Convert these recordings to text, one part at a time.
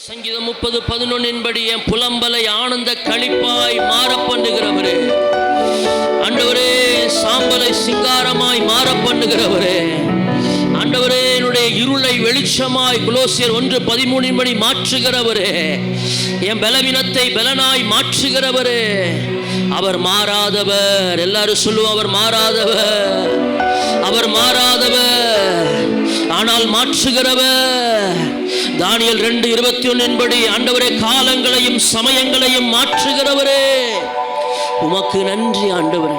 சங்கீதம் 30:11 என் புலம்பலை ஆனந்த களிப்பாய் மாற பண்ணுகிறவரே, ஆண்டவரே சாம்பலை சிங்காரமாய் மாற பண்ணுகிறவரே, ஆண்டவரே என்னுடைய இருளை வெளிச்சமாய் கொலோசியர் 1:13 மாற்றுகிறவரே, என் பலவீனத்தை பலனாய் மாற்றுகிறவரே. அவர் மாறாதவர். எல்லாரும் சொல்லுவோம், அவர் மாறாதவர், அவர் மாறாதவர், ஆனால் மாற்றுகிறவர். தானியேல் 2:21 ஆண்டவரே காலங்களையும் சமயங்களையும் மாற்றுகிறவரே, உமக்கு நன்றி ஆண்டவரே.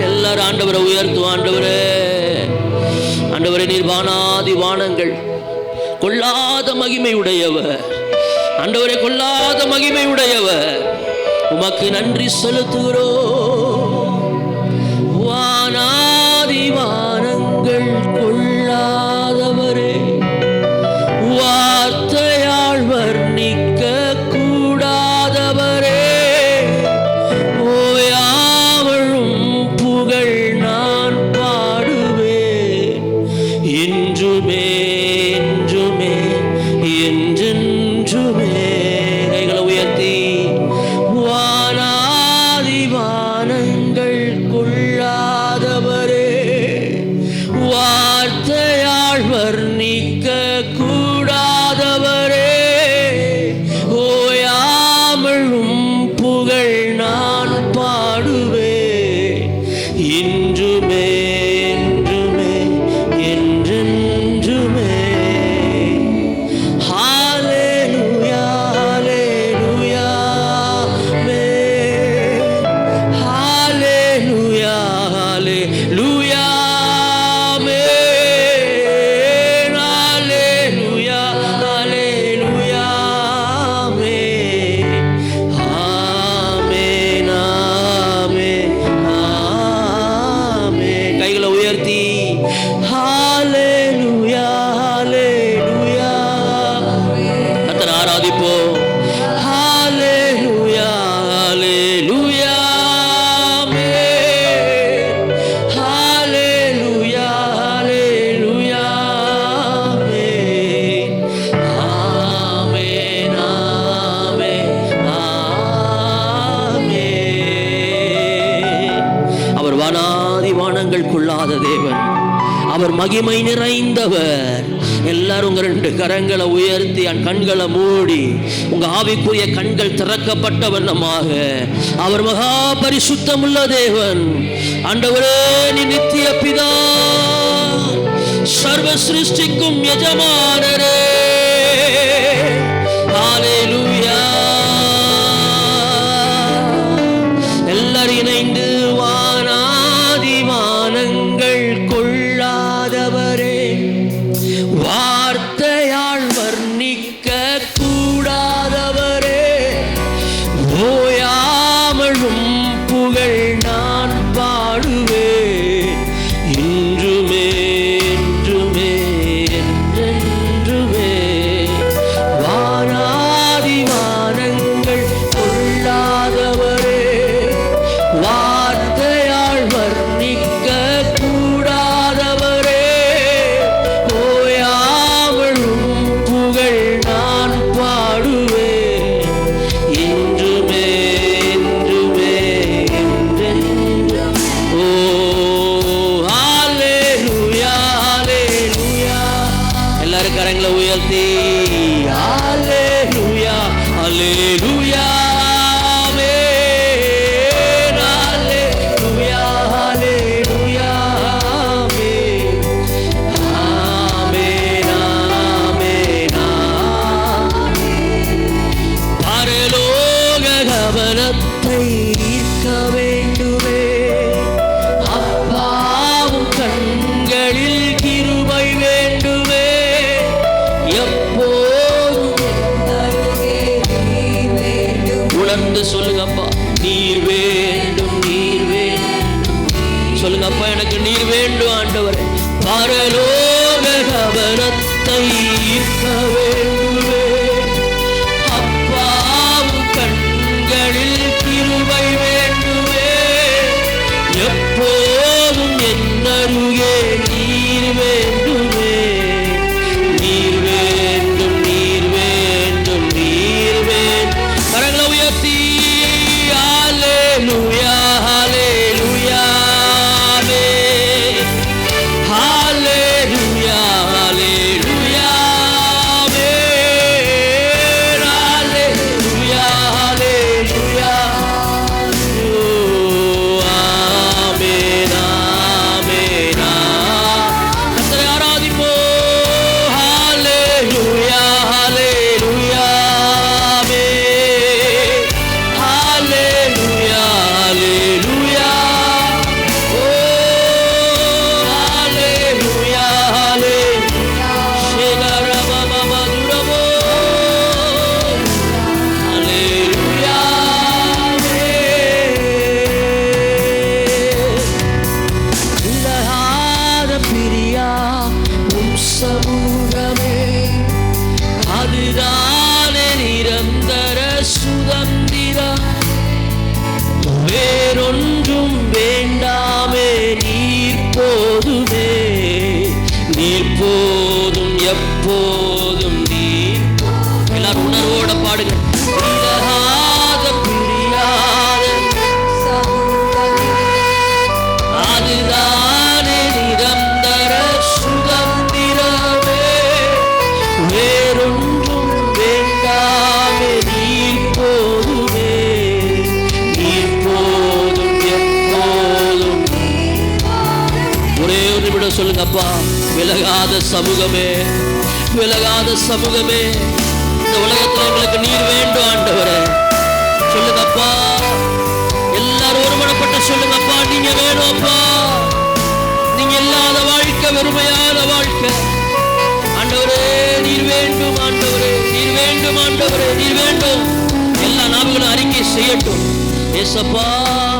எல்லாரும் ஆண்டவரை உயர்த்துவோம். ஆண்டவரே, ஆண்டவரே நீர் வானாதி வானங்கள் கொள்ளாத மகிமை உடையவர். ஆண்டவரே கொள்ளாத மகிமை உடையவர், உமக்கு நன்றி செலுத்துகிறோம். வானாதி வானங்கள் கொள்ளாதவரே, வார்த்தையால் வர்ணிக்க கூடாதவரே, ஓயாவழும் புகழ் நான் பாடுவேன் என்றுமே என்றுமே என்றென்றுமே. கைகளை உயர்த்தி, வானாதி வானங்கள் கொள்ளாதவரே, வார்த்தையால் வர்ணிக்க கூடாதவரே, ஓயாமலும் புகழ் நான் பாடுவேன் என்றுமே என்றுமே என்றென்றுமே. ஹalleluya ஹalleluya மே, ஹalleluya ஹalleluya மே, ஹalleluya ஹalleluya மே. ஆமென் ஆமென் ஆமென். கைகளை உயர்த்தி, ஹalleluya ஹalleluya. கர்த்தரை ஆராதிப்போம். ஹalleluya ஹalleluya மே, ஹalleluya ஹalleluya மே. ஆமென் ஆமென் ஆமென். அவர் வானாதி வானங்கள் கொள்ளாத தேவன், அவர் மகிமை நிறைந்தவர். எல்லாரும் உங்க 2 கரங்களை உயர்த்தி கண்களை மூடி உங்க ஆவிக்குரிய கண்கள் திறக்கப்பட்டவர் நமாக. அவர் மகா பரிசுத்தமுள்ள தேவன். ஆண்டவரே நீ நித்திய பிதா, சர்வ சிருஷ்டிக்கும் எஜமானரே. ஹalleluya. எல்லாரும் இணைந்து, வானாதி வானங்கள் கொள்ளாதவரே, வார்த்தையால் வர்ணிக்க கூடாதவரே, ஓயாமலும் புகழ் நான் பாடுவேன் என்றுமே என்றுமே என்றென்றுமே. பாடுங்க. விலகாத பிரியாத அதுதானே நிரந்தர சுதந்திரமே, வேறொன்றும் வேண்டாமே நீர் போதுமே, நீர் போதும் எப்போதும். ஒரே ஒரு நிமிடம் சொல்லுங்க அப்பா, விலகாத சமூகமே, விலகாத சமூகமே, இந்த உலகத்தில் எங்களுக்கு நீர் வேண்டும் ஆண்டவரே. சொல்லுங்கப்பா, எல்லாரும் ஒருமனப்பட்டு சொல்லுங்கப்பா, நீங்க வேணும் அப்பா. நீங்க இல்லாத வாழ்க்கை வெறுமையான வாழ்க்கை ஆண்டவரே, நீர் வேண்டும் ஆண்டவரே, நீர் வேண்டும் ஆண்டவரே, நீர் வேண்டும். எல்லா நாவுகளும் அறிக்கை செய்யட்டும். ஏசப்பா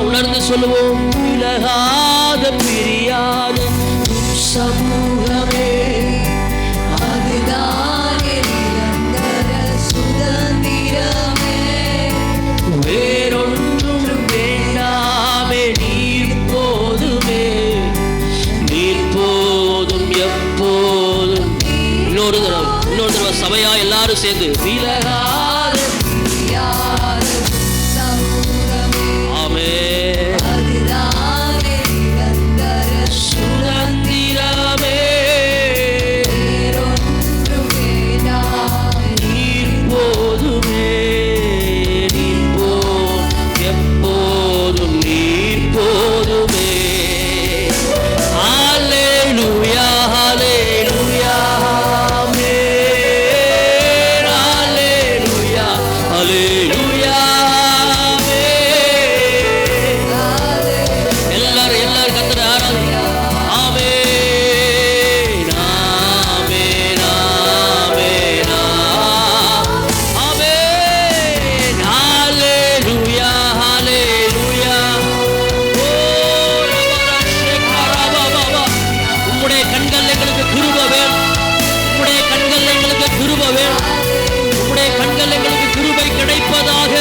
உணர்ந்து சொல்லுவோம். விலகாத பிரியாத சமூகமே, அதுதானே நிரந்தர சுதந்திரமே, வேறொன்றும் வேண்டாமே நீர் போதுமே, நீர் போதும் எப்போதும். இன்னொரு தடவை சபையா எல்லாரும் சேர்ந்து விலகாத சமூகமே, ஆமே, அதுதானே நிரந்தர சுதந்திரமே, வேறொன்றும் வேண்டாமே நீர் போதுமே, நீர் எப்போதும் நீர் போதுமே. ஹல்லேலூயா, ஹல்லேலூயா, ஆமென். ஹல்லேலூயா, ஹல்லேலூயா, ஆமென். எல்லாரும் கர்த்தரை ஆராதிங்க. ஆமென், ஆமென், ஆமென், ஆமென். ஹல்லேலூயா, ஹல்லேலூயா. ஓ ரபரஷேகரபபபா. உம்முடைய கண்கள் எங்களுக்கு கிருபை வேணும். உம்முடைய கண்கள் எங்களுக்கு கிருபை வேணும். உம்முடைய கண்கள் எங்களுக்கு கிருபை கிடைப்பதாக,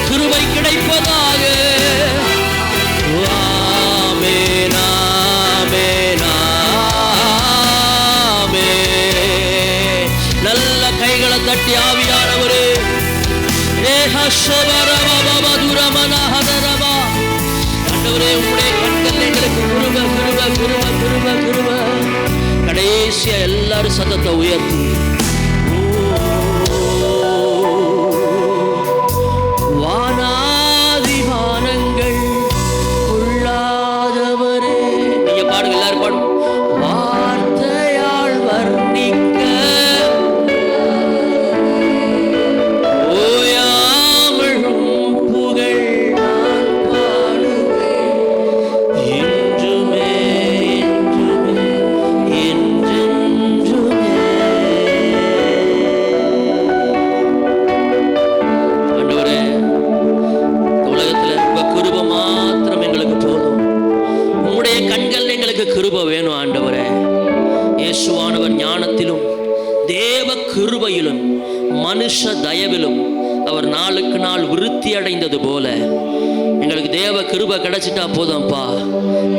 கிருபை கிடைப்பதாக. ஆமென், ஆமென், ஆமென். நல்ல கைகளை தட்டி ஆவியானவரே, ஆண்டவரே உம்முடைய கண்கள் எங்களுக்கு கிருபை, கிருபை, கிருபை, கிருபை, கிருபை. கடைசியா எல்லாரும் சத்தத்தை உயர்த்தி வானாதி வானங்கள் உள்ளாதவரே. நீங்க பாடுங்க, எல்லாரும் பாடுங்க. வார்த்தையால் வர்ணிக்க ஓயாமல் உம் புகழ் நான் பாடுவேன். என்றுமே, என்றுமே, என்றென்றுமே. ஆண்டவரே, இந்த உலகத்துல உங்க கிருபை மாத்திரம் எங்களுக்கு போதும். உம்முடைய கண்கள் எங்களுக்கு கிருபை வேணும் ஆண்டவரே. இயேசுவானவர் ஞானத்திலும் தேவ கிருபையிலும் மனுஷ தயவிலும் அவர் நாளுக்கு நாள் விருத்தி அடைந்தது போல எங்களுக்கு தேவ கிருபை கிடைச்சிட்டா போதும்ப்பா.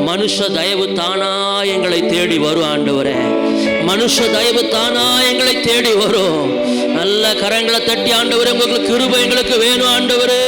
மனுஷ தயவு தானா எங்களை தேடி வரும் ஆண்டவரே. மனுஷ தயவு தானா எங்களை தேடி வரும். நல்ல கரங்களை தட்டி ஆண்டவரே, உங்களுக்கு கிருபை எங்களுக்கு வேணும் ஆண்டவரே.